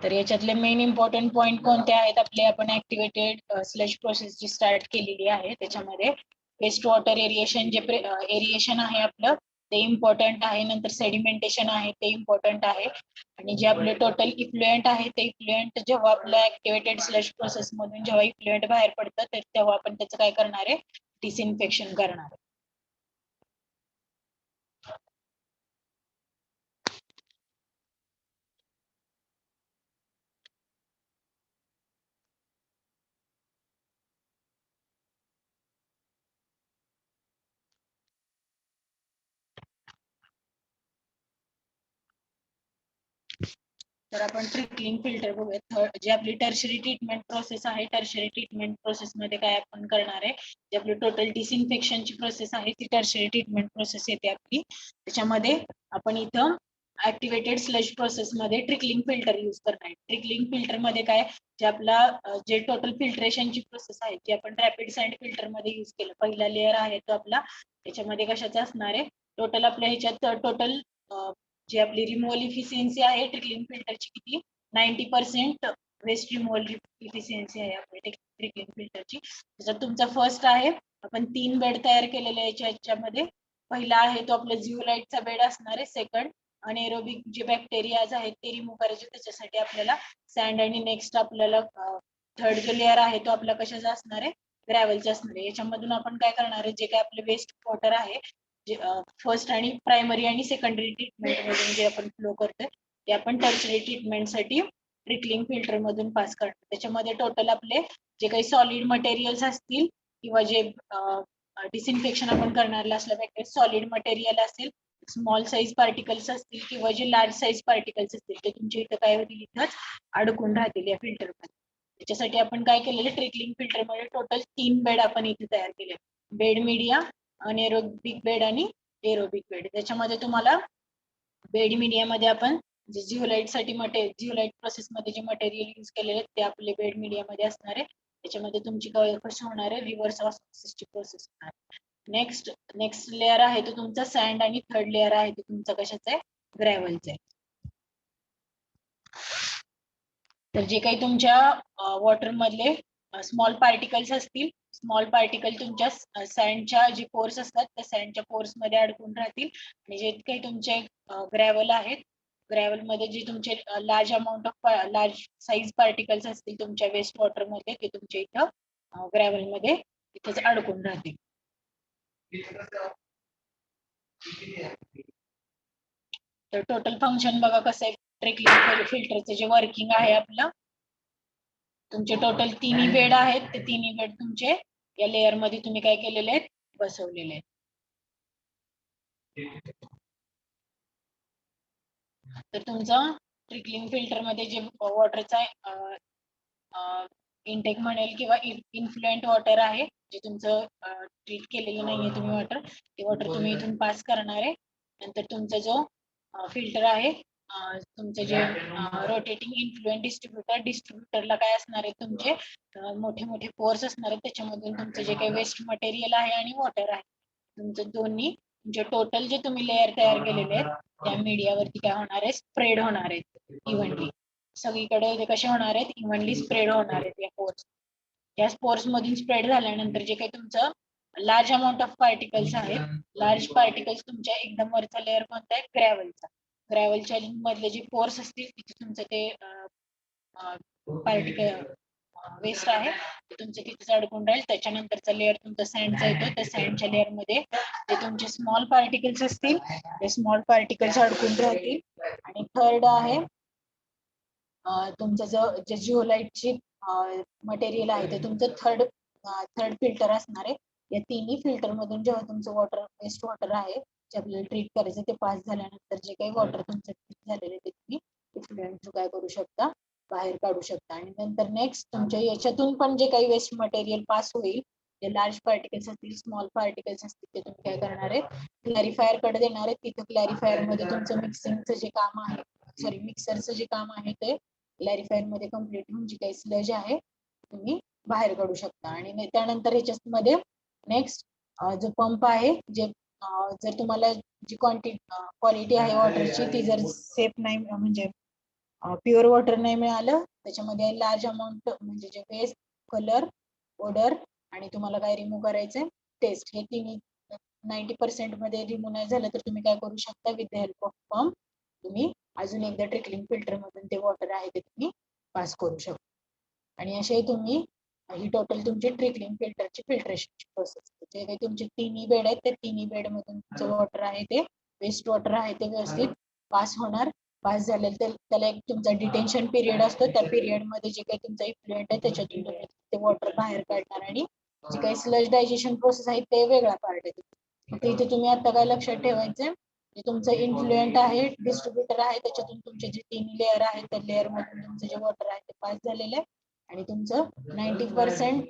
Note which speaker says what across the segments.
Speaker 1: तर याच्यातले main important point कोणते आहेत आपले, आपण ऍक्टिव्हेटेड स्लज प्रोसेस जी स्टार्ट केलेली आहे त्याच्यामध्ये वेस्ट वॉटर एरिएशन जे एरिएशन आहे आपलं ते इम्पॉर्टंट आहे, नंतर सेडिमेंटेशन आहे ते इम्पॉर्टंट आहे, आणि जे आपले टोटल इफ्लुएंट आहे ते इफ्लुएंट जेव्हा आपल्या ऍक्टिव्हेटेड स्लज प्रोसेस मधून जेव्हा इफ्लुएंट बाहेर पडतं तर तेव्हा आपण त्याचं काय करणार आहे, डिसइन्फेक्शन करणार आहे. तर आपण ट्रिकलिंग फिल्टर बघूयात. जी आपली टर्शरी ट्रीटमेंट प्रोसेस आहे, टर्शरी ट्रीटमेंट प्रोसेस मध्ये काय आपण करणार आहे, जी आपली टोटल डिसइन्फेक्शनची प्रोसेस आहे ती टर्शरी ट्रीटमेंट प्रोसेस येते आपली. त्याच्यामध्ये आपण इथं ऍक्टिव्हेटेड स्लज प्रोसेस मध्ये ट्रिकलिंग फिल्टर यूज करणार आहे. ट्रिकलिंग फिल्टर मध्ये काय, जे आपला जे टोटल फिल्ट्रेशनची प्रोसेस आहे जी आपण रॅपिड सँड फिल्टर मध्ये यूज केलं, पहिला लेअर आहे तो आपला त्याच्यामध्ये कशाचा असणार आहे, टोटल आपल्या ह्याच्यात टोटल जी आपली रिमूव्हल इफिशियन्सी आहे ट्रिकलिंग फिल्टरची किती 90% वेस्ट रिमूव्हल इफिशियन्सी आहे आपल्या ट्रिकलिंग फिल्टरची. त्याच्यात तुमचा फर्स्ट आहे, आपण 3 बेड तयार केलेले आहे याच्यामध्ये. पहिला आहे तो आपला झिओलाइटचा बेड असणार आहे. सेकंड अनएरोबिक जे बॅक्टेरियाज आहेत ते रिमूव्ह करायचे, त्याच्यासाठी आपल्याला सँड, आणि नेक्स्ट आपल्याला थर्ड जो लेअर आहे तो आपला कशाचा असणार आहे, ग्रॅव्हलचा असणार आहे. याच्यामधून आपण काय करणार आहे, जे काय आपले वेस्ट वॉटर आहे जे फर्स्ट आणि प्रायमरी आणि सेकंडरी ट्रीटमेंट मधून जे आपण फ्लो करतोय ते आपण टर्शरी ट्रीटमेंट साठी ट्रिकलिंग फिल्टर मधून पास करतो. त्याच्यामध्ये टोटल आपले जे काही सॉलिड मटेरियल्स असतील किंवा जे डिसइन्फेक्शन आपण करणार असल्यापैकी सॉलिड मटेरियल असेल, स्मॉल साईज पार्टिकल्स असतील किंवा जे लार्ज साईज पार्टिकल्स असतील ते तुमच्या इथं काय होतील, इथंच अडकून राहतील या फिल्टर मध्ये. त्याच्यासाठी आपण काय केलेलं, ट्रिकलिंग फिल्टर मध्ये टोटल 3 बेड आपण इथे तयार केले, बेड मीडिया, अनएरोबिक बेड आणि एरोबिक बेड. त्याच्यामध्ये तुम्हाला बेड मीडिया मध्ये आपण जे झिओलाइट साठी झिओलाइट प्रोसेस मध्ये जे मटेरियल यूज केलेले ते आपले बेड मीडिया मध्ये असणार आहे. त्याच्यामध्ये तुमची कशी होणार आहे, रिव्हर्स ऑस्मोसिसची प्रोसेस होणार आहे. नेक्स्ट लेअर आहे तो तुमचा सँड, आणि थर्ड लेअर आहे तो तुमचा कशाचा आहे, ग्रॅव्हलचा आहे. तर जे काही तुमच्या वॉटर मधले स्मॉल पार्टिकल्स असतील, स्मॉल पार्टिकल तुमच्या सँडच्या जे पोर्स असतात त्या सँडच्या पोर्स मध्ये अडकून राहतील, आणि जे काही तुमचे ग्रॅव्हल आहेत, ग्रॅव्हल मध्ये जे तुमचे लार्ज साईज पार्टिकल्स असतील तुमच्या वेस्ट वॉटर मध्ये ते तुमच्या इथं ग्रॅव्हल मध्ये इथेच अडकून राहतील. तर टोटल फंक्शन बघा कसं आहे, ट्रिकलिंग फिल्टरचं जे वर्किंग आहे आपलं, तुमचे टोटल 3 बेड आहेत, ते 3 बेड तुमचे या लेअर मध्ये तुम्ही काय केलेले आहेत, बसवलेले आहेत. तर तुमचं ट्रिकलिंग फिल्टर मध्ये जे वॉटरचा इनटेक म्हणेल किंवा इन्फ्लुएंट वॉटर आहे, जे तुमचं ट्रीट केलेलं नाहीये तुम्ही वॉटर, ते वॉटर तुम्ही इथून पास करणार आहे. नंतर तुमचा जो फिल्टर आहे, तुमचे जे रोटेटिंग इन्फ्लुएंट डिस्ट्रीब्युटरला काय असणार आहे, तुमचे मोठे मोठे पोर्स असणार आहेत, त्याच्यामधून तुमचं जे काही वेस्ट मटेरियल आहे आणि वॉटर आहे, तुमचं दोन्ही जे टोटल जे तुम्ही लेअर तयार केलेले आहेत त्या मीडियावरती काय होणार आहे, स्प्रेड होणार आहेत इव्हनली. सगळीकडे ते कसे होणार आहेत, इव्हनली स्प्रेड होणार आहेत या पोर्स. या स्पोर्स मधून स्प्रेड झाल्यानंतर जे काही तुमचं लार्ज अमाऊंट ऑफ पार्टिकल्स आहेत, लार्ज पार्टिकल्स तुमच्या एकदम वरचा लेअर कोणता आहे, ग्रॅव्हलचा. ग्रॅव्हलच्या मधले जे पोर्स असतील तिथे तुमचं ते पार्टिकल वेस्ट आहे ते तुमचं तिथेच अडकून राहील. त्याच्यानंतरचा लेअर तुमचा सँडचा येतो, त्या सँडच्या लेअर मध्ये जे तुमचे स्मॉल पार्टिकल्स असतील ते स्मॉल पार्टिकल्स अडकून राहतील. आणि थर्ड आहे तुमचं जे जिओलाइटची मटेरियल आहे ते तुमचं थर्ड फिल्टर असणार आहे. या तिन्ही फिल्टर मधून जेव्हा तुमचं वेस्ट वॉटर आहे जे आपल्याला ट्रीट करायचं ते पास झाल्यानंतर जे काही वॉटर तुमचं ट्रीट झालेलं ते तुम्ही इफ्लुएंट काय करू शकता, बाहेर काढू शकता. आणि नंतर नेक्स्ट तुमच्या याच्यातून पण जे काही वेस्ट मटेरियल पास होईल, जे लार्ज पार्टिकल्स असतील, स्मॉल पार्टिकल्स असतील, ते तुम्ही काय करणार आहे, क्लॅरिफायर कडे देणार आहे. तिथं क्लॅरिफायर मध्ये तुमचं मिक्सिंगचं जे काम आहे, सॉरी मिक्सरचं जे काम आहे ते क्लॅरिफायर मध्ये कम्प्लीट होऊन जी काही स्लज आहे तुम्ही बाहेर काढू शकता. आणि त्यानंतर ह्याच्यामध्ये नेक्स्ट जो पंप आहे, जे जर तुम्हाला जी क्वालिटी आहे वॉटरची ती जर सेफ नाही, म्हणजे प्युअर वॉटर नाही मिळालं त्याच्यामध्ये लार्ज अमाऊंट म्हणजे जे वेस्ट, कलर, ओडर आणि तुम्हाला काय रिमूव्ह करायचंय टेस्ट, हे तिन्ही 90% मध्ये रिमूव्ह नाही झालं तर तुम्ही काय करू शकता, with the help of pump तुम्ही अजून एकदा ट्रिकलिंग फिल्टर मधून ते वॉटर आहे ते तुम्ही पास करू शकता. आणि असे तुम्ही ही टोटल तुमची ट्रिकलिंग फिल्टरची फिल्ट्रेशनची प्रोसेस. जे काही तुमचे तिन्ही बेड आहेत त्या तिन्ही बेड मधून तुमचं वॉटर आहे ते वेस्ट वॉटर आहे ते व्यवस्थित पास होणार. पास झालेलं त्याला एक तुमचा डिटेन्शन पिरियड असतो, त्या पिरियड मध्ये जे काही तुमचा इफ्लुएंट आहे त्याच्यातून तुम्ही ते वॉटर बाहेर काढणार आणि जे काही स्लज डायजेशन प्रोसेस आहे ते वेगळा पार्ट आहे. इथे तुम्ही आता काय लक्षात ठेवायचं, जे तुमचं इन्फ्लुएंट आहे, डिस्ट्रीब्युटर आहे, त्याच्यातून तुमचे जे तीन लेअर आहेत त्या लेअर मधून तुमचं जे वॉटर आहे ते पास झालेलं आहे आणि तुमचं 90%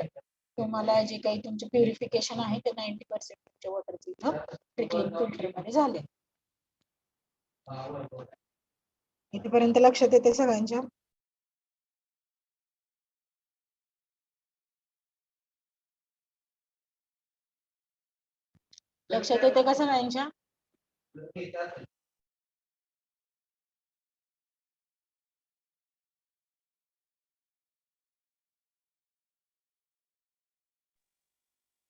Speaker 1: तुम्हाला जे काही तुमचे प्युरिफिकेशन आहे ते 90% तुमच्या वॉटरचं इथं ट्रिकलिंग फिल्टर मध्ये झाले. इथपर्यंत लक्षात येते सगळ्यांच्या? लक्षात येते का सगळ्यांच्या?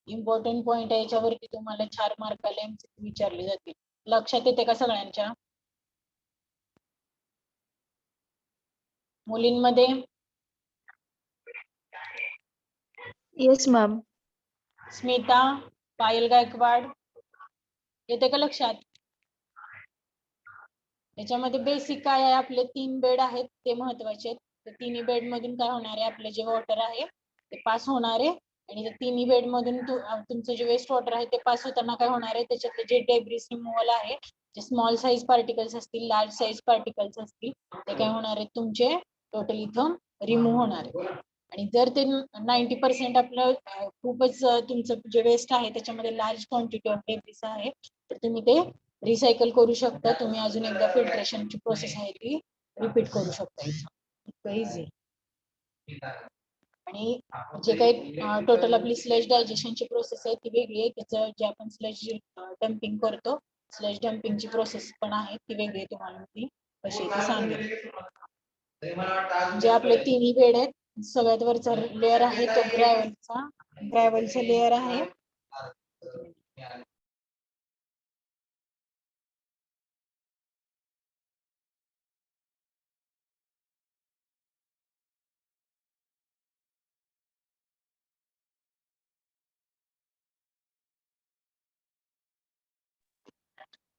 Speaker 1: इम्पॉर्टंट पॉइंट आहे याच्यावरती तुम्हाला 4 मार्काला विचारले जातील. लक्षात येते का सगळ्यांच्या? मुलींमध्ये?
Speaker 2: Yes ma'am.
Speaker 1: स्मिता, पायल गायकवाड, येते का लक्षात? त्याच्यामध्ये बेसिक काय आहे, आपले 3 बेड आहेत ते महत्वाचे आहेत. तर तिन्ही बेड मधून काय होणार आहे, आपलं जे वॉटर आहे ते पास होणार आहे आणि तिन्ही बेड मधून तुमचं जे वेस्ट वॉटर आहे ते पास होताना काय होणार आहे, त्याच्यातले जे डेब्रिस रिमूव्हल आहे, जे स्मॉल साईज पार्टिकल्स असतील, लार्ज साईज पार्टिकल्स असतील, ते काय होणार आहेत तुमचे टोटल इथं रिमूव्ह होणार आहे. आणि जर ते 90% आपलं खूपच तुमचं जे वेस्ट आहे त्याच्यामध्ये लार्ज क्वांटिटी ऑफ डेब्रिस आहे तर तुम्ही ते रिसायकल करू शकता. तुम्ही अजून एकदा फिल्ट्रेशनची प्रोसेस आहे ती रिपीट करू शकता. इतकं इझी. आणि जे काही टोटल आपली स्लज डायजेशनची प्रोसेस आहे ती वेगळी आहे. त्याचं जे आपण स्लज डम्पिंग करतो, स्लज डम्पिंगची प्रोसेस पण आहे ती वेगळी, तुम्हाला ती कशी ती सांगेल. जे आपले तिन्ही बेड आहेत, सगळ्यात वरचा लेअर आहे तो ग्रॅव्हलचा लेअर आहे.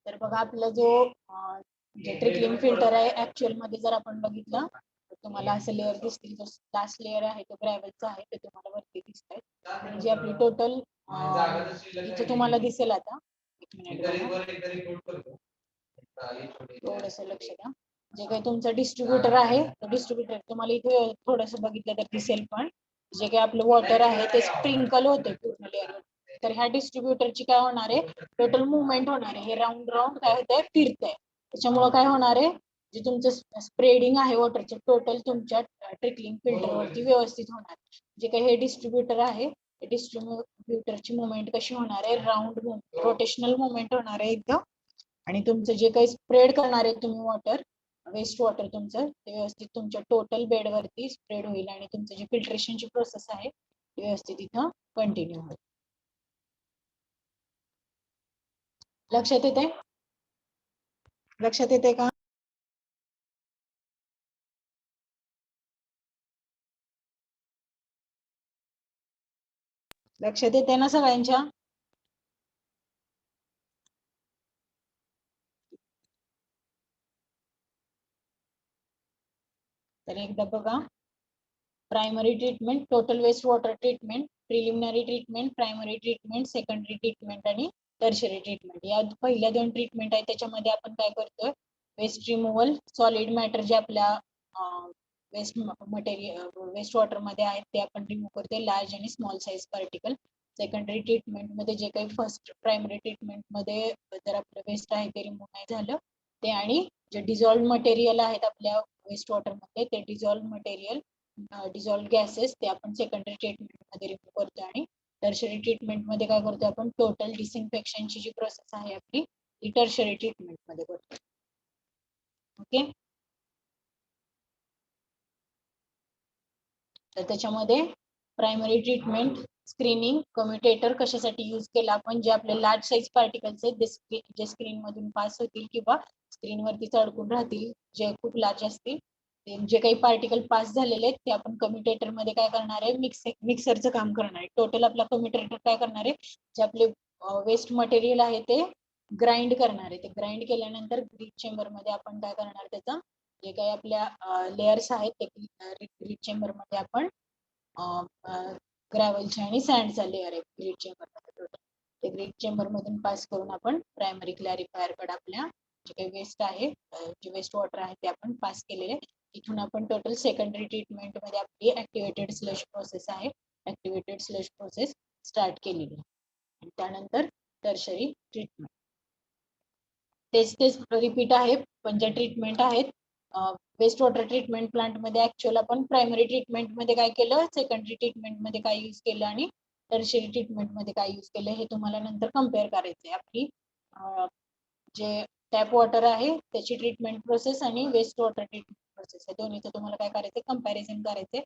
Speaker 1: तर बघा आपला जो जे ट्रिकलिंग फिल्टर आहे ऍक्च्युअल मध्ये जर आपण बघितलं तर तुम्हाला असं लेअर दिसतील. जो लास्ट लेअर आहे तो ग्रॅव्हलचा आहे, ते तुम्हाला वरती दिसत आहे. आणि जे आपली टोटल इथे तुम्हाला दिसेल आता, एक मिनिट थोडस लक्ष द्या. जे काही तुमचा डिस्ट्रीब्युटर आहे तो डिस्ट्रीब्युटर तुम्हाला इथे थोडस बघितलं तर दिसेल, पण जे काही आपलं वॉटर आहे ते स्प्रिंकल होते पूर्ण लेअर. तर ह्या डिस्ट्रीब्युटरची काय होणार आहे, टोटल मुवमेंट होणार आहे. हे राऊंड राऊंड काय होत आहे, फिरतंय. त्याच्यामुळे काय होणार आहे, जे तुमचं स्प्रेडिंग आहे वॉटरचे टोटल तुमच्या ट्रिकलिंग फिल्टरवरती व्यवस्थित होणार. जे काही हे डिस्ट्रीब्युटर आहे डिस्ट्रीब्युटरची मुवमेंट कशी होणार आहे, राऊंड रोटेशनल मुवमेंट होणार आहे एकदम. आणि तुमचं जे काही स्प्रेड करणार आहे तुम्ही वॉटर, वेस्ट वॉटर तुमचं ते व्यवस्थित तुमच्या टोटल बेड वरती स्प्रेड होईल आणि तुमचं जे फिल्ट्रेशनची प्रोसेस आहे ती व्यवस्थित इथं कंटिन्यू होईल. लक्षात येते? लक्षात येते का? लक्षात येते ना सगळ्यांच्या? तर एकदा बघा, primary treatment, total waste water treatment, preliminary treatment, primary treatment, secondary treatment आणि टर्शरी ट्रीटमेंट. या पहिल्या 2 ट्रीटमेंट आहे त्याच्यामध्ये आपण काय करतोय, वेस्ट रिमूव्हल, सॉलिड मॅटर जे आपल्या वेस्ट मटेरियल वेस्ट वॉटर मध्ये आहेत ते आपण रिमूव्ह करतोय, लार्ज आणि small size particle. Secondary treatment मध्ये जे काही फर्स्ट प्रायमरी ट्रीटमेंट मध्ये जर आपलं वेस्ट आहे ते रिमूव्ह नाही झालं ते, आणि जे डिझॉल्व्ड मटेरियल आहेत आपल्या वेस्ट वॉटर मध्ये ते डिझॉल्व्ड मटेरियल, डिझॉल्व्ड गॅसेस ते आपण सेकंडरी ट्रीटमेंट मध्ये रिमूव्ह करतो. आणि टर्शरी ट्रीटमेंट मध्ये काय करतो आपण, टोटल डिसइन्फेक्शनची जी प्रोसेस आहे आपली ती टर्शरी ट्रीटमेंट मध्ये करतो. ओके. तर त्याच्यामध्ये प्रायमरी ट्रीटमेंट, स्क्रीनिंग, कम्युटेटर कशासाठी यूज केला आपण, जे आपले लार्ज साईज पार्टिकल्स आहेत जे स्क्रीन मधून पास होतील किंवा स्क्रीनवरती अडकून राहतील, जे खूप लार्ज असतील, जे काही पार्टिकल पास झालेले आहेत ते आपण कम्युटेटर मध्ये काय करणार आहे, मिक्सरचं काम करणार आहे. टोटल आपला कम्युटेटर काय करणार आहे, जे आपले वेस्ट मटेरियल आहे ते ग्राइंड करणार आहे. ते ग्राइंड केल्यानंतर ग्रीड चेंबर मध्ये आपण काय करणार, त्याचा जे काही आपल्या लेयर्स आहेत ते ग्रीड चेंबर मध्ये आपण ग्रॅव्हलचे आणि सँडचा लेअर आहे ग्रीड चेंबर मध्ये टोटल, ते ग्रीड चेंबर मधून पास करून आपण प्रायमरी क्लॅरिफायर कडे आपल्या जे काही वेस्ट आहे, जे वेस्ट वॉटर आहे ते आपण पास केलेले. इथून आपण टोटल सेकंडरी ट्रीटमेंट मध्ये आपली ऍक्टिव्हेटेड स्लश प्रोसेस आहे, ऍक्टिव्हेटेड स्लश प्रोसेस स्टार्ट केलेली आहे. आणि त्यानंतर टर्शरी ट्रीटमेंट, तेच रिपीट आहे, पण ज्या ट्रीटमेंट आहेत वेस्ट वॉटर ट्रीटमेंट प्लांट मध्ये ऍक्च्युअल आपण प्रायमरी ट्रीटमेंट मध्ये काय केलं, सेकंडरी ट्रीटमेंट मध्ये काय यूज केलं आणि टर्शरी ट्रीटमेंट मध्ये काय यूज केलं, हे तुम्हाला नंतर कम्पेअर करायचंय. आपली जे टॅप वॉटर आहे त्याची ट्रीटमेंट प्रोसेस आणि वेस्ट वॉटर ट्रीटमेंट प्रोसेस आहे, दोन्हीचं तुम्हाला काय करायचं, कम्पॅरिझन करायचंय.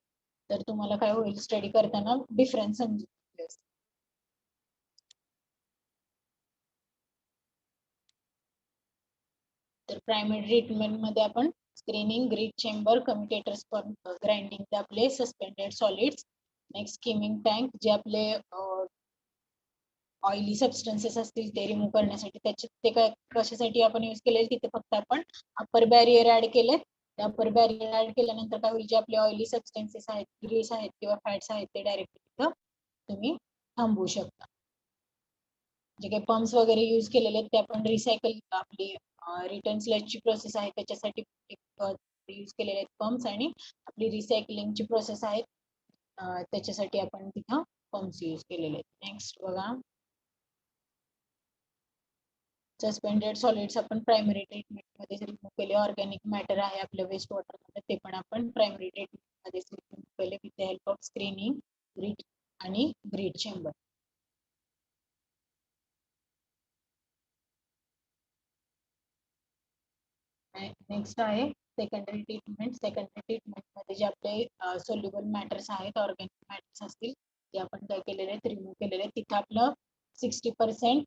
Speaker 1: तर तुम्हाला काय होईल, स्टडी करताना डिफरन्स समजेल. तर प्रायमरी ट्रीटमेंट मध्ये आपण screening, grit chamber, commutators grinding आपले suspended solids, next skimming tank, जे आपले ऑइली सबस्टन्सेस असतील ते रिमूव्ह करण्यासाठी, त्याचे ते काय कशासाठी आपण यूज केले, तिथे फक्त आपण अप्पर बॅरियर ऍड केले. त्या अप्पर बॅरियर ऍड केल्यानंतर काय होईल, जे आपले ऑइली सबस्टन्सेस आहेत, ग्रीस आहेत किंवा फॅट्स आहेत ते डायरेक्टली तिथं तुम्ही थांबवू शकता. जे काही पंप्स वगैरे यूज केलेले आहेत ते आपण रिसायकल, आपली रिटर्न स्लजची प्रोसेस आहे त्याच्यासाठी यूज केलेले आहेत पंप्स, आणि आपली रिसायकलिंगची प्रोसेस आहे त्याच्यासाठी आपण तिथं पंप्स यूज केलेले आहेत. नेक्स्ट बघा, सस्पेंडेड सॉलिड्स आपण प्रायमरी ट्रीटमेंट मध्ये रिमूव्ह केले. ऑर्गॅनिक मॅटर आहे आपल्या वेस्ट वॉटर मध्ये, ते पण आपण प्रायमरी ट्रीटमेंट मध्ये रिमूव्ह केले with the help of screening, grit आणि ग्रीड चेंबर. नेक्स्ट आहे सेकंडरी ट्रीटमेंट. सेकंडरी ट्रीटमेंट मध्ये जे आपले सोल्युबल मॅटर्स आहेत, ऑर्गॅनिक मॅटर्स असतील, ते आपण काय केलेले आहेत, रिमूव्ह केलेले आहेत. तिथं आपलं 60%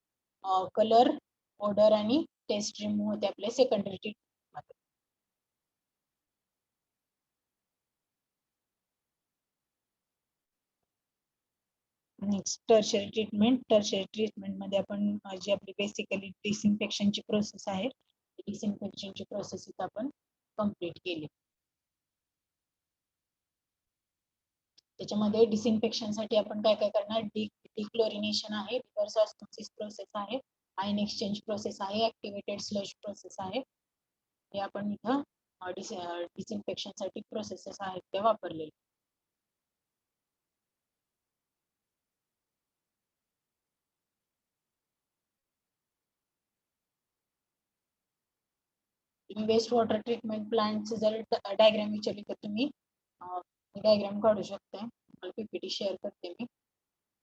Speaker 1: कलर, ऑर्डर आणि टेस्ट रिमूव्ह होते आपल्या सेकंडरी ट्रीटमेंट मध्ये. Next tertiary treatment. Tertiary treatment मध्ये आपण जी आपली बेसिकली डिसइन्फेक्शनची प्रोसेस आहे, डिसइन्फेक्शनची प्रोसेस इथं आपण कम्प्लीट केली. त्याच्यामध्ये डिसइन्फेक्शन साठी आपण काय काय करणार, डिक्लोरिनेशन आहे, रिव्हर्स ऑस्मोसिस प्रोसेस आहे, आयन एक्सचेंज प्रोसेस आहे, ऍक्टिव्हेटेड स्लज प्रोसेस आहे. हे आपण इथं डिसइन्फेक्शन साठी प्रोसेसेस आहेत ते वापरलेले. वेस्ट वॉटर ट्रीटमेंट प्लांटचे जर डायग्राम विचारली तर तुम्ही डायग्राम काढू शकता. पीपीटी शेअर करते मी.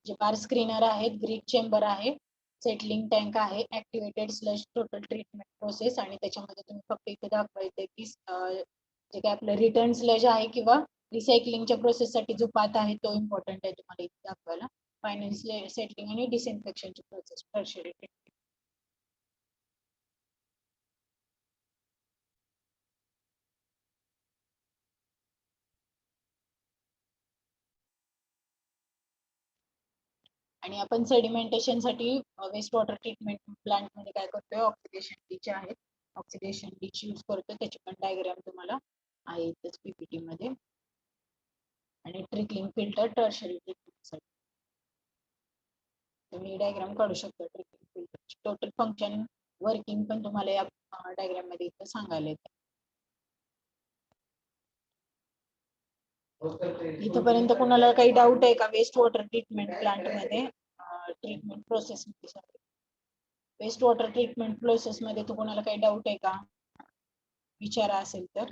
Speaker 1: जे बार स्क्रीनर आहेत, ग्रीड चेंबर आहे, सेटलिंग टँक आहे, activated sludge total treatment process, आणि त्याच्यामध्ये तुम्ही फक्त इथे दाखवायचे की जे काय आपलं रिटर्न स्लज आहे किंवा रिसायकलिंगच्या प्रोसेस साठी जो पाथ आहे तो इम्पॉर्टंट आहे तुम्हाला इथे दाखवायला. फायनल सेटलिंग आणि डिसइन्फेक्शनची प्रोसेस टर्शरी ट्रीटमेंट. आणि आपण सेडिमेंटेशन साठी वेस्ट वॉटर ट्रीटमेंट प्लांट मध्ये काय करतोय, ऑक्सिडेशन डीच आहेत, ऑक्सिडेशन डीच यूज करतो. त्याची पण डायग्राम तुम्हाला आहे इथेच पीपीटी मध्ये. आणि ट्रिकलिंग फिल्टर टर्शरी ट्रीटमेंट साठी तुम्ही डायग्राम काढू शकता. ट्रिकलिंग फिल्टरची टोटल फंक्शन, वर्किंग पण तुम्हाला या डायग्राम मध्ये इथं सांगायला येतं. इथपर्यंत कोणाला काही डाऊट आहे का वेस्ट वॉटर ट्रीटमेंट प्लांट मध्ये, ट्रीटमेंट प्रोसेस मध्ये, वेस्ट वॉटर ट्रीटमेंट प्रोसेस मध्ये तो कोणाला काही डाऊट आहे का, विचारा असेल तर.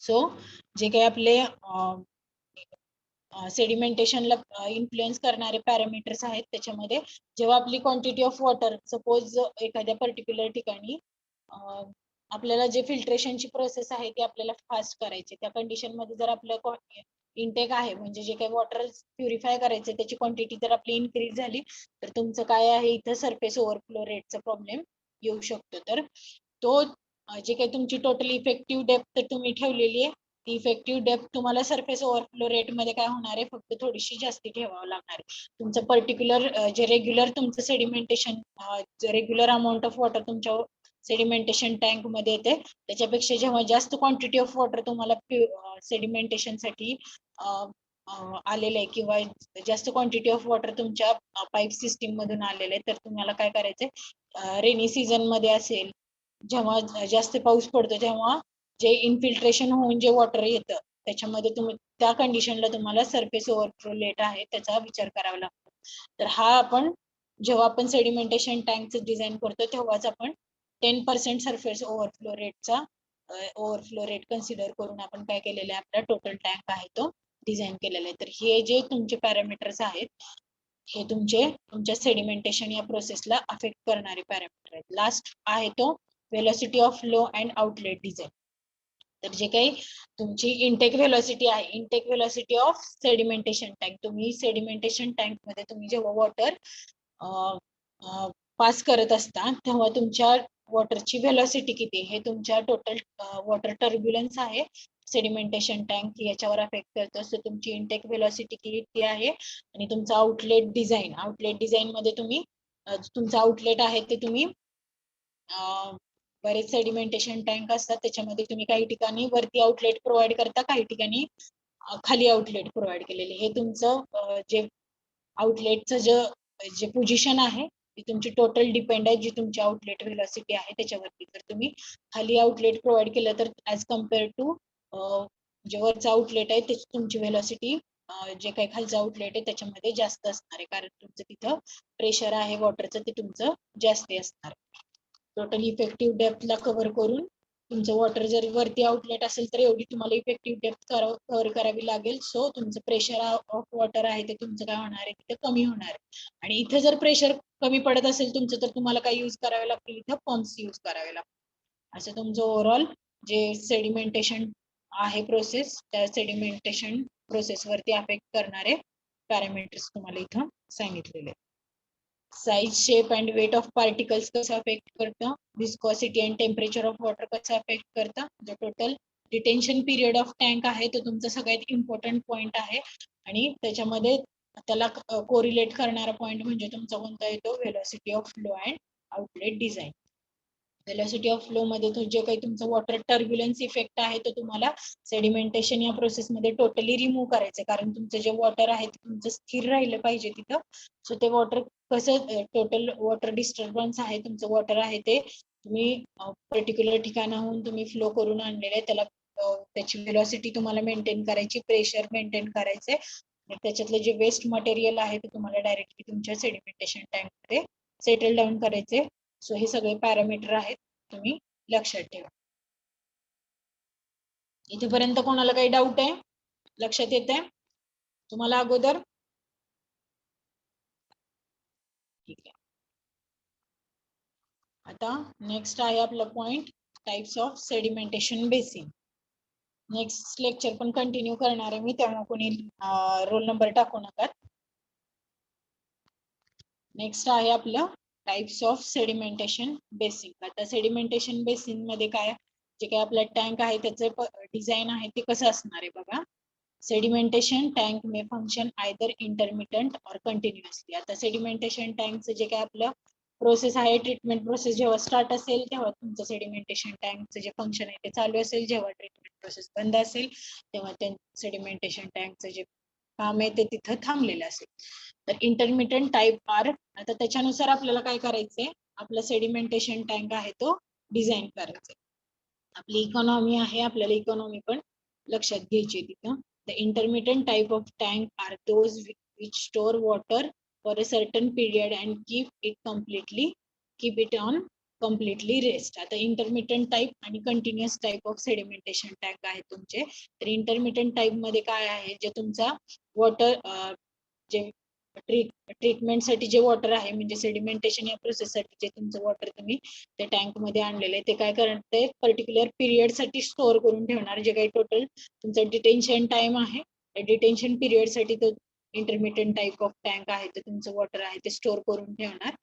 Speaker 1: सो जे काही आपले सेडिमेंटेशनला इन्फ्लुएन्स करणारे पॅरामीटर्स आहेत. त्याच्यामध्ये जेव्हा आपली क्वांटिटी ऑफ वॉटर सपोज एखाद्या पर्टिक्युलर ठिकाणी आपल्याला जे फिल्ट्रेशनची प्रोसेस आहे ती आपल्याला फास्ट करायची, त्या कंडिशन मध्ये जर आपलं इनटेक आहे म्हणजे जे काही वॉटर प्युरिफाय करायचं त्याची क्वांटिटी जर आपली इन्क्रीज झाली तर तुमचं काय आहे इथं सरफेस ओव्हरफ्लो रेटचा प्रॉब्लेम येऊ शकतो. तर तो जे काही तुमची टोटल इफेक्टिव्ह डेप्थ तुम्ही ठेवलेली आहे ती इफेक्टिव्ह डेप्थ तुम्हाला सरफेस ओव्हरफ्लो रेट मध्ये काय होणार आहे फक्त थोडीशी जास्ती ठेवावं लागणार आहे. तुमचं पर्टिक्युलर जे रेग्युलर तुमचं sedimentation regular amount of water तुमच्या सेडिमेंटेशन टँक मध्ये येते त्याच्यापेक्षा जेव्हा जास्त क्वांटिटी ऑफ वॉटर तुम्हाला सेडिमेंटेशन साठी आलेलं आहे किंवा जास्त क्वांटिटी ऑफ वॉटर तुमच्या पाईप सिस्टीम मधून आलेलं आहे तर तुम्हाला काय करायचंय रेनी सीझन मध्ये असेल जेव्हा जास्त पाऊस पडतो तेव्हा जे इन्फिल्ट्रेशन होऊन जे वॉटर येतं त्याच्यामध्ये तुम्ही त्या कंडिशनला तुम्हाला सरफेस ओव्हरफ्लो रेट आहे त्याचा विचार करावा लागतो. तर हा आपण जेव्हा आपण सेडिमेंटेशन टँकचं डिझाईन करतो तेव्हाच आपण 10% सरफेस ओव्हरफ्लो रेटचा ओव्हरफ्लो रेट कन्सिडर करून आपण काय केलेलं आहे आपला टोटल टँक आहे तो डिझाईन केलेला आहे. तर हे जे तुमचे पॅरामीटर्स आहेत हे तुमच्या सेडिमेंटेशन या प्रोसेसला अफेक्ट करणारे पॅरामीटर आहेत. लास्ट आहे तो velocity of flow and outlet design. तर जे काही तुमची इनटेक व्हेलॉसिटी आहे intake velocity of sedimentation tank तुम्ही सेडिमेंटेशन टँक मध्ये तुम्ही जेव्हा वॉटर पास करत असता तेव्हा तुमच्या वॉटरची व्हेलॉसिटी किती हे तुमच्या टोटल वॉटर टर्ब्युलन्स आहे सेडिमेंटेशन टँक याच्यावर अफेक्ट करतो. सो तुमची इनटेक व्हेलॉसिटी किती आहे आणि तुमचं आउटलेट डिझाईन मध्ये तुम्ही तुमचं आउटलेट आहे ते तुम्ही बरेच सेडिमेंटेशन टँक असतात त्याच्यामध्ये तुम्ही काही ठिकाणी वरती आउटलेट प्रोव्हाइड करता काही ठिकाणी खाली आउटलेट प्रोव्हाइड केलेले हे तुमचं जे आउटलेटचं जे पोझिशन आहे ती तुमची टोटल डिपेंड आहे जी तुमची आउटलेट व्हेलॉसिटी आहे त्याच्यावरती. तर तुम्ही खाली आउटलेट प्रोव्हाइड केलं तर ऍज कम्पेअर टू जे वरचं आउटलेट आहे त्याची तुमची व्हेलॉसिटी जे काही खालचं आउटलेट आहे त्याच्यामध्ये जास्त असणार आहे कारण तुमचं तिथं प्रेशर आहे वॉटरचं ते तुमचं जास्त असणार आहे. टोटल इफेक्टिव्ह डेप्थला कव्हर करून तुमचं वॉटर जर वरती आउटलेट असेल तर एवढी तुम्हाला इफेक्टिव्ह डेप्थ कव्हर करावी लागेल. सो तुमचं प्रेशर ऑफ वॉटर आहे ते तुमचं काय होणार आहे तिथे कमी होणार आहे आणि इथं जर प्रेशर कमी पडत असेल तुमचं तर तुम्हाला काय यूज करावे लागतील इथं पंप्स यूज करावे लागतील. असं तुमचं ओव्हरऑल जे सेडिमेंटेशन आहे प्रोसेस त्या सेडिमेंटेशन प्रोसेस वरती अफेक्ट करणारे पॅरामीटर्स तुम्हाला इथं सांगितलेले. Size shape and weight of particles कसं अफेक्ट करतं viscosity and temperature of water कसं अफेक्ट करतं जो total detention period of tank आहे तो तुमचा सगळ्यात इम्पॉर्टंट पॉइंट आहे आणि त्याच्यामध्ये त्याला कोरिलेट करणारा पॉइंट म्हणजे तुमचा कोणता येतो velocity of flow and outlet design. Velocity of flow मध्ये जे काही तुमचं वॉटर टर्ब्युलन्स इफेक्ट आहे तो तुम्हाला सेडिमेंटेशन या प्रोसेसमध्ये टोटली रिमूव्ह करायचं कारण तुमचं जे वॉटर आहे ते तुमचं स्थिर राहिलं पाहिजे तिथं. सो ते वॉटर कसं टोटल वॉटर डिस्टर्बन्स आहे तुमचं वॉटर आहे ते तुम्ही पर्टिक्युलर ठिकाणाहून तुम्ही फ्लो करून आणलेले आहे त्याला त्याची व्हेलॉसिटी तुम्हाला मेंटेन करायची प्रेशर मेंटेन करायचंय आणि त्याच्यातलं जे वेस्ट मटेरियल आहे ते तुम्हाला डायरेक्टली तुमच्या सेडिमेंटेशन टँक मध्ये सेटल डाऊन करायचे. सो हे सगळे पॅरामीटर आहेत तुम्ही लक्षात ठेवा. इथेपर्यंत कोणाला काही डाऊट आहे लक्षात येत आहे तुम्हाला अगोदर? ठीक आहे. आता नेक्स्ट आहे आपलं point types of sedimentation basin. Next lecture पण कंटिन्यू करणार आहे मी तेव्हा कोणी रोल नंबर टाकू नका. नेक्स्ट आहे आपलं टाइप्स ऑफ सेडिमेंटेशन बेसिन. आता सेडिमेंटेशन बेसिन मध्ये काय जे काही आपला टँक आहे त्याचं डिझाईन आहे ते कसं असणार आहे बघा. सेडिमेंटेशन टँक मे फंक्शन आयदर इंटरमिटंट और कंटिन्युअसली. आता सेडिमेंटेशन टँकचं जे काय आपलं प्रोसेस आहे ट्रीटमेंट प्रोसेस जेव्हा स्टार्ट असेल तेव्हा तुमचं सेडिमेंटेशन टँकचं जे फंक्शन आहे ते चालू असेल जेव्हा ट्रीटमेंट प्रोसेस बंद असेल तेव्हा ते सेडिमेंटेशन टँकचं जे काम आहे ते तिथं थांबलेलं असेल. तर इंटरमिटंट टाइप आर. आता त्याच्यानुसार आपल्याला काय करायचंय आपलं सेडिमेंटेशन टँक आहे तो डिझाईन करायचा. आपली इकॉनॉमी आहे आपल्याला इकॉनॉमी पण लक्षात घ्यायची तिथं. The intermittent type of tank are those which store water for a certain period and keep it on completely rest. आता इंटरमिटंट टाईप आणि continuous type of sedimentation tank आहे तुमचे. तर इंटरमिटंट टाईप मध्ये काय आहे, जे तुमचा वॉटर जे ट्रीटमेंटसाठी जे वॉटर आहे, म्हणजे सेडिमेंटेशन या प्रोसेससाठी जे तुमचं वॉटर तुम्ही त्या टँक मध्ये आणलेलं आहे, ते काय करते, पर्टिक्युलर पिरियड साठी स्टोअर करून ठेवणार. जे काही टोटल तुमचं डिटेन्शन टाइम आहे, डिटेन्शन पिरियड साठी तो इंटरमिटंट टाईप ऑफ टँक आहे, तर तुमचं वॉटर आहे ते स्टोअर करून ठेवणार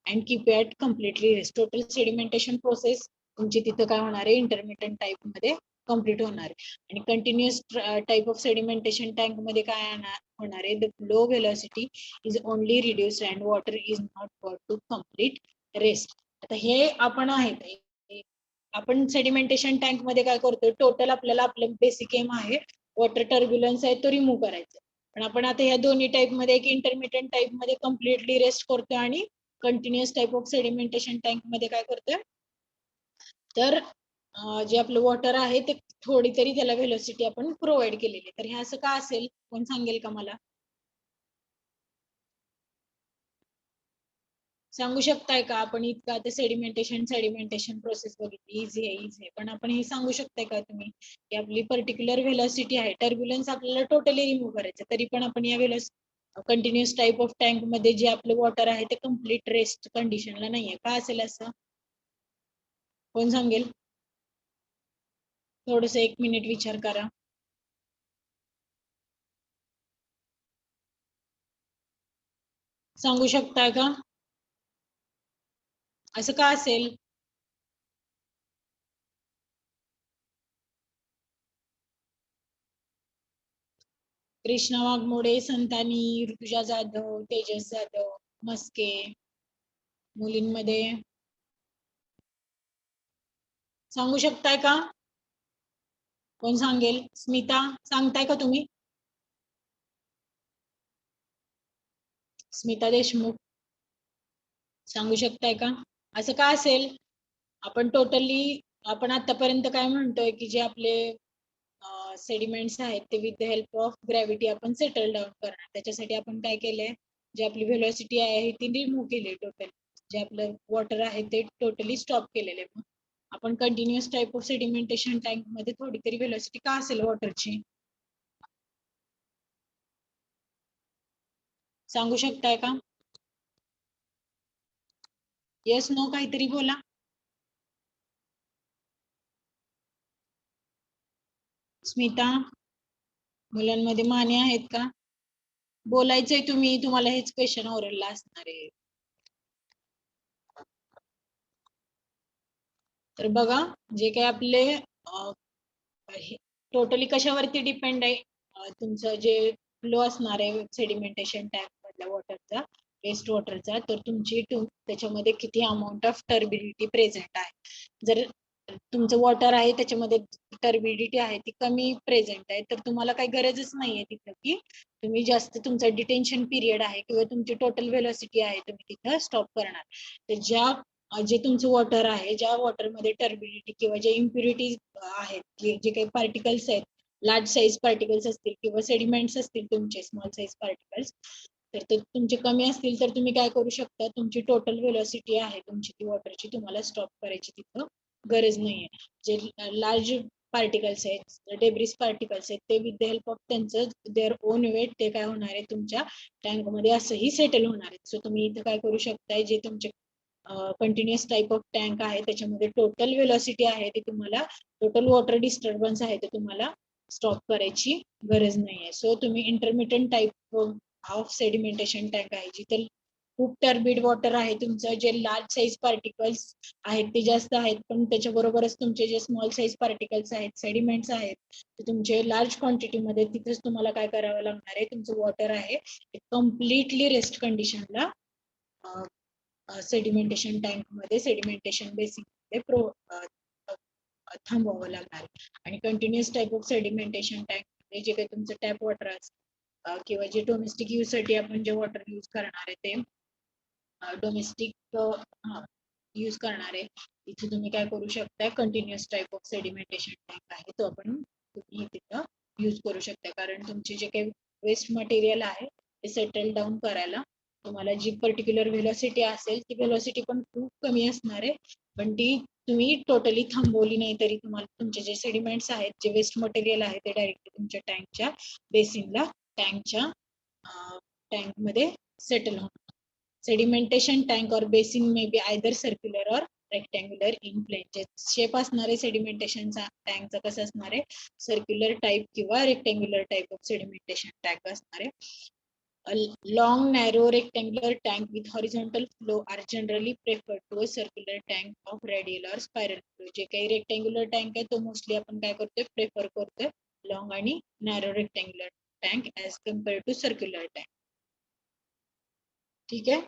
Speaker 1: and keep it completely rest. Total sedimentation process तुमची तिथं काय होणार आहे, इंटरमिटंट टाईप मध्ये कम्प्लीट होणार आहे. आणि continuous type of sedimentation tank मध्ये काय होणार आहे, the flow velocity is only reduced and water is not got to complete rest. आता हे आपण आहेत, आपण सेडिमेंटेशन टँक मध्ये काय करतोय, टोटल आपल्याला आपलं बेसिक एम आहे वॉटर टर्ब्युलन्स आहे तो रिमूव्ह करायचा. पण आपण आता ह्या दोन्ही टाईप मध्ये, एक इंटरमिटंट टाईप मध्ये कम्प्लिटली रेस्ट करतोय आणि continuous type of sedimentation tank मध्ये काय करतोय, तर जे आपलं वॉटर आहे ते थोडी तरी त्याला व्हेलॉसिटी आपण प्रोव्हाइड केलेली. तर हे असं का असेल, कोण सांगेल का मला? सांगू शकताय का? आपण इतका ते सेडिमेंटेशन प्रोसेस बघितली, इझी आहे, पण आपण हे सांगू शकताय का तुम्ही, की आपली पर्टिक्युलर व्हेलॉसिटी आहे, टर्ब्युलन्स आपल्याला टोटली रिमूव्ह करायचं, तरी पण आपण या कंटिन्युअस टाईप ऑफ टँक मध्ये जे आपलं वॉटर आहे ते कम्प्लीट रेस्ट कंडिशनला नाहीये, का असेल असं? कोण सांगेल? थोडस 1 मिनिट विचार करा. सांगू शकताय का असं का असेल? कृष्णा वाघमोडे, संतानी, ऋतुजा जाधव, तेजस जाधव, मस्के. मुलींमध्ये सांगू शकताय का? कोण सांगेल? स्मिता, सांगताय का तुम्ही? स्मिता देशमुख, सांगू शकताय का असं का असेल? आपण आतापर्यंत काय म्हणतोय, की जे आपले सेडिमेंट्स आहेत ते with the help of gravity आपण सेटल डाऊन करणार. त्याच्यासाठी आपण काय केलंय, जे आपली व्हेलॉसिटी आहे ती रिमूव्ह केली, टोटल जे आपलं वॉटर आहे ते टोटली स्टॉप केलेले. मग आपण continuous type of sedimentation tank मध्ये थोडी तरी व्हेलॉसिटी का असेल वॉटरची, सांगू शकताय का? येस नो काहीतरी बोला. स्मिता, मुलांमध्ये माने आहेत का? बोलायचंय तुम्हाला हेच क्वेश्चन ओरलला असणार आहे. तर बघा, जे काही आपले टोटली कशावरती डिपेंड आहे, तुमचं जे फ्लो असणार आहे सेडिमेंटेशन टँक मधल्या वॉटरचा, वेस्ट वॉटरचा, तर तुमची त्याच्यामध्ये किती अमाऊंट ऑफ टर्बिडिटी प्रेझेंट आहे. जर तुमचं वॉटर आहे त्याच्यामध्ये टर्बिडिटी आहे ती कमी प्रेझेंट आहे, तर तुम्हाला काही गरजच नाहीये तिथं की तुम्ही जास्त, तुमचा डिटेन्शन पिरियड आहे किंवा तुमची टोटल व्हेलॉसिटी आहे तुम्ही तिथं स्टॉप करणार. तर जे तुमचं वॉटर आहे, ज्या वॉटरमध्ये टर्बिडिटी किंवा जे इम्प्युरिटीज आहेत, जे काही पार्टिकल्स आहेत, लार्ज साईज पार्टिकल्स असतील किंवा सेडिमेंट्स असतील तुमचे स्मॉल साईज पार्टिकल्स, तर ते तुमचे कमी असतील, तर तुम्ही काय करू शकता, तुमची टोटल व्हेलॉसिटी आहे तुमची ती वॉटरची, तुम्हाला स्टॉप करायची तिथं गरज नाहीये. जे लार्ज पार्टिकल्स आहेत, डेब्रिस पार्टिकल्स आहेत, ते विथ द हेल्प ऑफ त्यांचं देअर ओन वेट ते काय होणार आहे, तुमच्या टँक मध्ये असंही सेटल होणार आहे. सो तुम्ही इथं काय करू शकताय, जे तुमचे कंटिन्युअस टाईप ऑफ टँक आहे त्याच्यामध्ये टोटल व्हेलॉसिटी आहे ती तुम्हाला, टोटल वॉटर डिस्टर्बन्स आहे ते तुम्हाला स्टॉप करायची गरज नाहीये. सो तुम्ही intermittent type of sedimentation tank आहे, जिथे खूप टर्बिड वॉटर आहे तुमचं, जे लार्ज साईज पार्टिकल्स आहेत ते जास्त आहेत, पण त्याच्याबरोबरच तुमचे जे स्मॉल साईज पार्टिकल्स आहेत, सेडिमेंट्स आहेत, ते तुमचे लार्ज क्वांटिटीमध्ये, तिथेच तुम्हाला काय करावं लागणार आहे, तुमचं वॉटर आहे कम्प्लिटली रेस्ट कंडिशनला सेडिमेंटेशन टँक मध्ये, सेडिमेंटेशन बेसिक मध्ये थांबवावं लागणार. आणि continuous type of sedimentation tank मध्ये जे काही तुमचं टॅप वॉटर असतं किंवा जे डोमेस्टिक यूज साठी आपण जे वॉटर यूज करणार आहे ते डोमेस्टिक यूज करणार आहे, इथे तुम्ही काय करू शकता, continuous type of sedimentation tank आहे तो आपण तुम्ही तिथं यूज करू शकता. कारण तुमचे जे काही वेस्ट मटेरियल आहे ते सेटल डाऊन करायला तुम्हाला जी पर्टिक्युलर व्हेलॉसिटी असेल ती व्हेलॉसिटी पण खूप कमी असणार आहे, पण ती तुम्ही टोटली थांबवली नाही तरी तुम्हाला तुमचे जे सेडिमेंट्स आहेत, जे वेस्ट मटेरियल आहे ते डायरेक्टली तुमच्या टँकच्या बेसिनला, टँकच्या टँकमध्ये सेटल होणार. Sedimentation tank or basin may be either circular or rectangular in plan. जे शेप असणार आहे सेडिमेंटेशनचा टँकचा कसं असणार आहे, सर्क्युलर टाइप किंवा rectangular type of sedimentation tank असणार आहे. A long, narrow, rectangular tank with horizontal flow are generally preferred to a circular tank of radial or spiral flow. जे काही रेक्टँग्युलर टँक आहे तो मोस्टली आपण काय करतोय, प्रेफर करतोय लॉंग आणि narrow rectangular tank as compare to circular tank. ठीक आहे.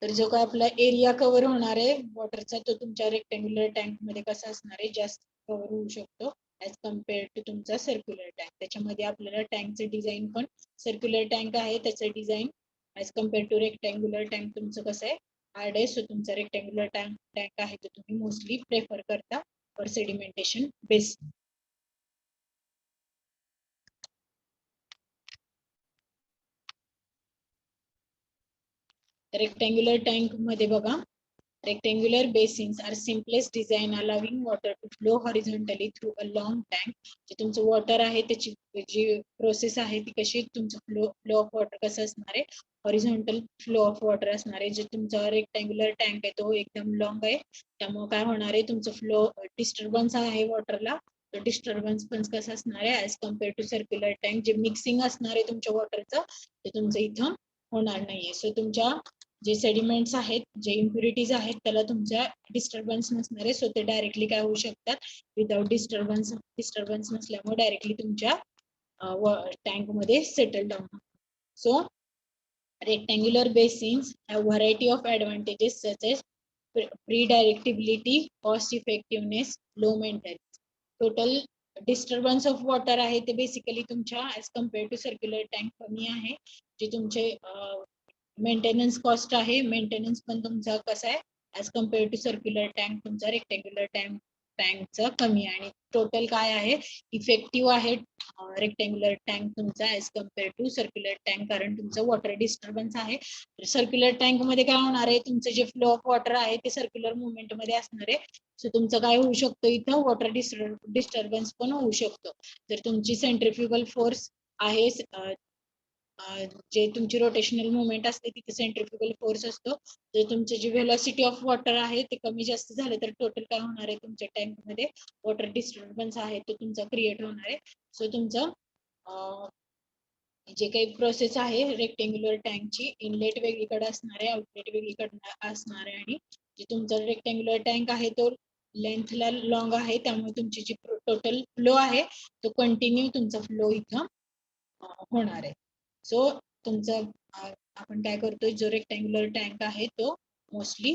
Speaker 1: तर जो काय आपला एरिया कव्हर होणार आहे वॉटरचा तो तुमच्या रेक्टँग्युलर टँक मध्ये कसा असणार आहे, जास्त कव्हर होऊ शकतो ऍज कम्पेअर टू तुमचा सर्क्युलर टँक. त्याच्यामध्ये आपल्याला टँकचं डिझाईन पण, सर्क्युलर टँक आहे त्याचं design as compare to rectangular tank तुमचं कसं आहे, हार्ड आहे. सो तुमचा रेक्टँग्युलर टँक आहे तो तुम्ही मोस्टली प्रेफर करता for sedimentation base. Rectangular tank मध्ये बघा, rectangular basins are simplest design allowing water to flow horizontally through a long tank. जे तुमचं वॉटर आहे त्याची जी प्रोसेस आहे ती कशी, तुमचं फ्लो ऑफ वॉटर कसं असणार आहे, हॉरिझॉन्टल फ्लो ऑफ वॉटर असणार आहे. जे तुमचा रेक्टँग्युलर टँक आहे तो एकदम लॉंग आहे, त्यामुळे काय होणार आहे, तुमचं फ्लो डिस्टर्बन्स आहे वॉटरला, तो डिस्टर्बन्स पण कसं असणार आहे as compare to circular tank. जे मिक्सिंग असणार आहे तुमच्या वॉटरचं ते तुमचं इथं होणार नाहीये. सो तुमच्या जे सेडिमेंट्स आहेत, जे इम्प्युरिटीज आहेत त्याला तुमच्या डिस्टर्बन्स नसणार आहे. सो ते डायरेक्टली काय होऊ शकतात, विदाउट डिस्टर्बन्स नसल्यामुळे डायरेक्टली तुमच्या टँक मध्ये settle down. So rectangular basins have variety of advantages such as predictability, cost effectiveness, low maintenance. Total disturbance of water आहे ते बेसिकली तुमच्या as compared to circular tank कमी आहे. जे तुमचे मेंटेनन्स कॉस्ट आहे, मेंटेनन्स पण तुमचा कसा आहे as compare to circular tank तुमचा रेक्टँग्युलर टँकचा कमी आहे. आणि टोटल काय आहे, इफेक्टिव्ह आहे रेक्टँग्युलर टँक तुमचा as compare to circular tank, कारण तुमचं वॉटर डिस्टर्बन्स आहे. सर्क्युलर टँक मध्ये काय होणार आहे, तुमचं जे फ्लो ऑफ वॉटर आहे ते सर्क्युलर मुवमेंट मध्ये असणार आहे. सो तुमचं काय होऊ शकतं, इथं वॉटर डिस्टर्बन्स पण होऊ शकतो. जर तुमची सेंट्रिफ्युगल फोर्स आहे, जे तुमची रोटेशनल मुवमेंट असते तिथे सेंट्रिफ्युगल फोर्स असतो. जर तुमचे जे व्हेलॉसिटी ऑफ वॉटर आहे ते कमी जास्त झालं तर टोटल काय होणार आहे, तुमच्या टँक मध्ये वॉटर डिस्टर्बन्स आहे तो तुमचा क्रिएट होणार आहे. सो तुमचं जे काही प्रोसेस आहे रेक्टँग्युलर टँकची, इनलेट वेगळीकडे असणार आहे, आउटलेट वेगळीकडे असणार आहे. आणि जे तुमचा रेक्टँग्युलर टँक आहे तो लेंथला लॉंग आहे, त्यामुळे तुमची जी टोटल फ्लो आहे तो कंटिन्यू तुमचा फ्लो इथं होणार आहे. सो तुमचं आपण काय करतोय, जो रेक्टँग्युलर टँक आहे तो मोस्टली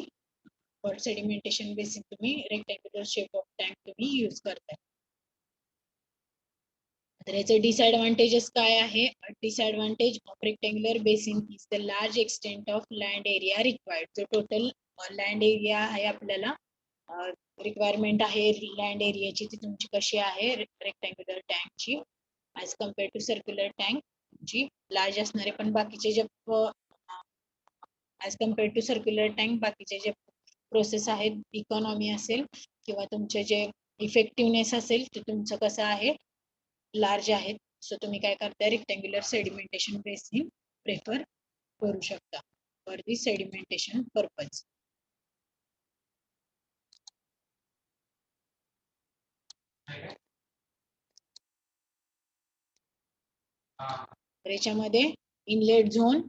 Speaker 1: फॉर सेडिमेंटेशन बेसिस तुम्ही रेक्टँग्युलर शेप ऑफ टँक तुम्ही यूज करताय. तर याचे डिसएडव्हान्टेजेस काय आहे, disadvantage of rectangular basin is the large extent of land area required. जो टोटल लँड एरिया आहे आपल्याला रिक्वायरमेंट आहे लँड एरियाची ती तुमची कशी आहे रेक्टँग्युलर टँकची as compare to circular tank ची लार्ज असणारे, पण बाकीचे जे as compare to circular tank बाकीचे जे प्रोसेस आहेत, इकॉनॉमी असेल किंवा तुमचे जे इफेक्टिव्हनेस असेल ते तुमचं कसं आहे लार्ज आहेत. सो तुम्ही काय करताय, रेक्टँग्युलर सेडिमेंटेशन बेसिन प्रेफर करू शकता फॉर दी सेडिमेंटेशन पर्पज. तर याच्यामध्ये इनलेट झोन,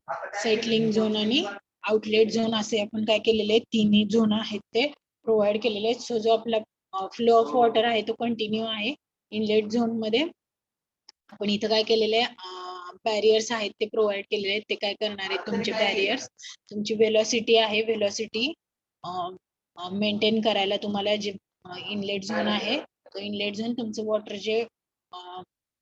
Speaker 1: सेटलिंग झोन आणि आउटलेट झोन असे आपण काय केलेले, तिन्ही झोन आहेत ते प्रोव्हाइड केलेले आहेत. सो जो आपला फ्लो ऑफ वॉटर आहे तो कंटिन्यू आहे. इनलेट झोन मध्ये आपण इथं काय केलेले बॅरियर्स आहेत ते प्रोव्हाइड केलेले आहेत. ते काय करणार आहेत, तुमचे बॅरियर्स तुमची व्हेलॉसिटी आहे, व्हेलॉसिटी मेंटेन करायला तुम्हाला जे इनलेट झोन आहे तो इनलेट झोन तुमचं वॉटर जे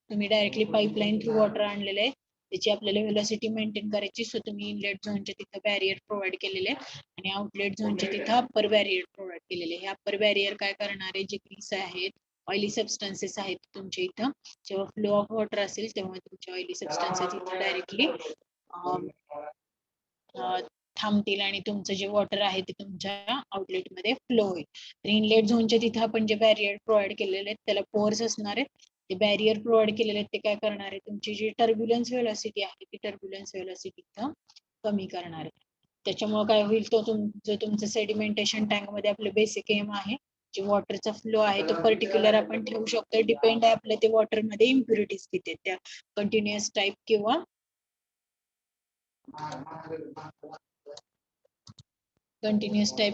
Speaker 1: तुम्ही डायरेक्टली पाईपलाईन थ्रू वॉटर आणलेले आहे त्याची आपल्याला व्हेलॉसिटी मेंटेन करायची. सो तुम्ही इनलेट झोनच्या तिथं बॅरियर प्रोव्हाइड केलेले आणि आउटलेट झोनच्या तिथं अप्पर बॅरियर प्रोव्हाइड केलेले. हे अप्पर बॅरियर काय करणार आहे, जे ग्रीस आहेत, ऑइली सबस्टन्सेस आहेत तुमच्या इथं, जेव्हा फ्लो ऑफ वॉटर असेल तेव्हा तुमच्या ऑइली सबस्टन्सेस इथं डायरेक्टली थांबतील आणि तुमचं जे वॉटर आहे ते तुमच्या आउटलेट मध्ये फ्लो होईल. तर इनलेट झोनच्या तिथे आपण जे बॅरियर प्रोव्हाइड केलेले आहेत त्याला पोअर्स असणार आहेत. ते बॅरियर प्रोव्हाइड केलेले आहेत ते काय करणार आहे, तुमची जी टर्ब्युलन्स व्हेलॉसिटी आहे ती टर्ब्युलन्स व्हेलॉसिटी कमी करणार आहे. त्याच्यामुळे काय होईल, तो जो तुमचं सेडिमेंटेशन टँक मध्ये आपले बेसिक एम आहे, जे वॉटरचा फ्लो आहे तो पर्टिक्युलर आपण ठेवू शकतो. डिपेंड आहे आपल्या ते वॉटर मध्ये इम्प्युरिटीज किती आहेत, त्या कंटिन्युअस टाईप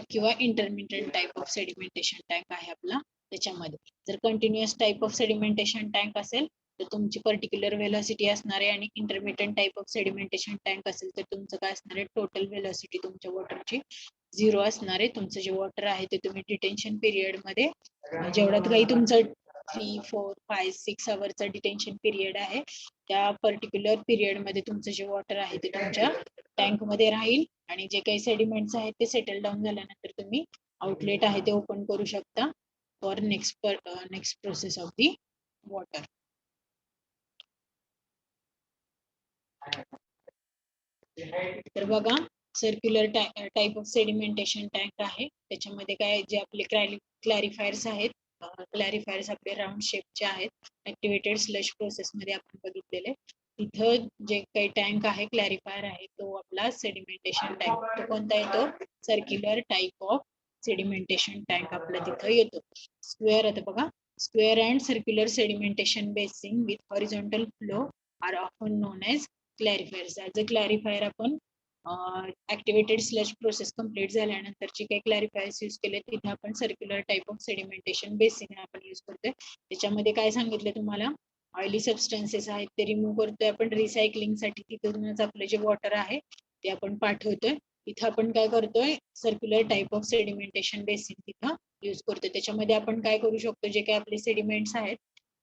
Speaker 1: किंवा intermediate type of sedimentation tank आहे आपला. त्याच्यामध्ये जर continuous type of sedimentation tank असेल तर तुमची पर्टिक्युलर व्हेलॉसिटी असणार आहे, आणि intermediate type of sedimentation tank असेल तर तुमचं काय असणार आहे, टोटल व्हेलॉसिटी तुमच्या वॉटरची 0 असणार आहे. तुमचं जे वॉटर आहे ते तुम्ही डिटेन्शन पिरियड मध्ये जेवढ्यात काही तुमचं 3, 4, 5, 6 अवरचा डिटेन्शन पिरियड आहे त्या पर्टिक्युलर पिरियड मध्ये तुमचं जे वॉटर आहे ते तुमच्या टँक मध्ये राहील, आणि जे काही सेडिमेंट्स आहेत ते सेटल डाऊन झाल्यानंतर तुम्ही आउटलेट आहे ते ओपन करू शकता for next process of the water. तर बघा, circular type of sedimentation tank आहे. त्याच्यामध्ये काय जे आपले क्लॅरिफायर्स आहेत, क्लॅरिफायर्स आपले राऊंड शेपचे आहेत. ऍक्टिव्हेटेड स्लश प्रोसेस मध्ये आपण बघितलेले. तिथं जे काही टँक आहे क्लॅरिफायर आहे तो आपला सेडिमेंटेशन टँक, तो कोणता येतो, circular type of sedimentation tank आपला तिथं येतो. स्क्वेअर, आता बघा, square and circular sedimentation basins with horizontal flow are often known as clarifiers. As a clarifier आपण ऍक्टिव्हेटेड स्लश प्रोसेस कंप्लीट झाल्यानंतर जे काही क्लॅरिफायर्स यूज केले तिथे आपण circular type of sedimentation basin आपण यूज करतोय. त्याच्यामध्ये काय सांगितलं तुम्हाला, ऑइली सबस्टन्सेस आहेत ते रिमूव्ह करतोय आपण रिसायकलिंग साठी. तिथूनच आपलं जे वॉटर आहे ते आपण पाठवतोय. इथं आपण काय करतोय, circular type of sedimentation basin तिथं यूज करतोय. त्याच्यामध्ये आपण काय करू शकतो, जे काही आपले सेडिमेंट्स आहेत,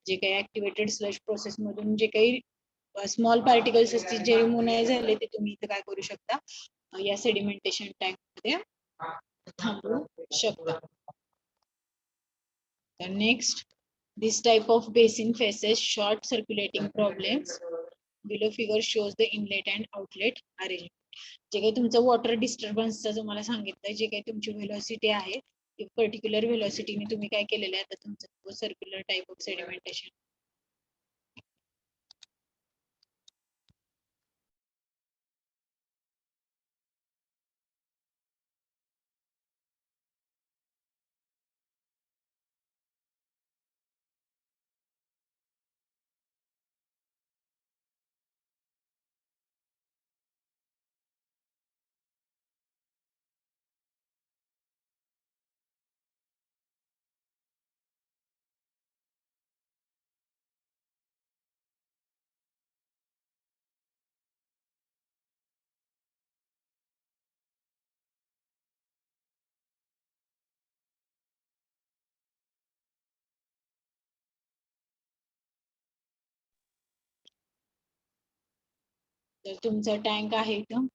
Speaker 1: जे काही ऍक्टिव्हेटेड स्लश प्रोसेस मधून जे काही स्मॉल पार्टिकल्स असतील जे रिमूव्ह नाही झाले ते तुम्ही इथं काय करू शकता, या सेडिमेंटेशन टँक मध्ये थांबवू शकता. तर next, this type of basin faces short circulating problems. Below figure shows the inlet and outlet arrangement. जे काही तुमचं वॉटर डिस्टर्बन्सचा जो मला सांगितलंय, जे काही तुमची व्हेलॉसिटी आहे ती पर्टिक्युलर व्हेलॉसिटीने तुम्ही काय केलेलं आहे, आता तुमचं सर्क्युलर टाइप ऑफ सेडिमेंटेशन तर तुमचा टँक आहे इथं.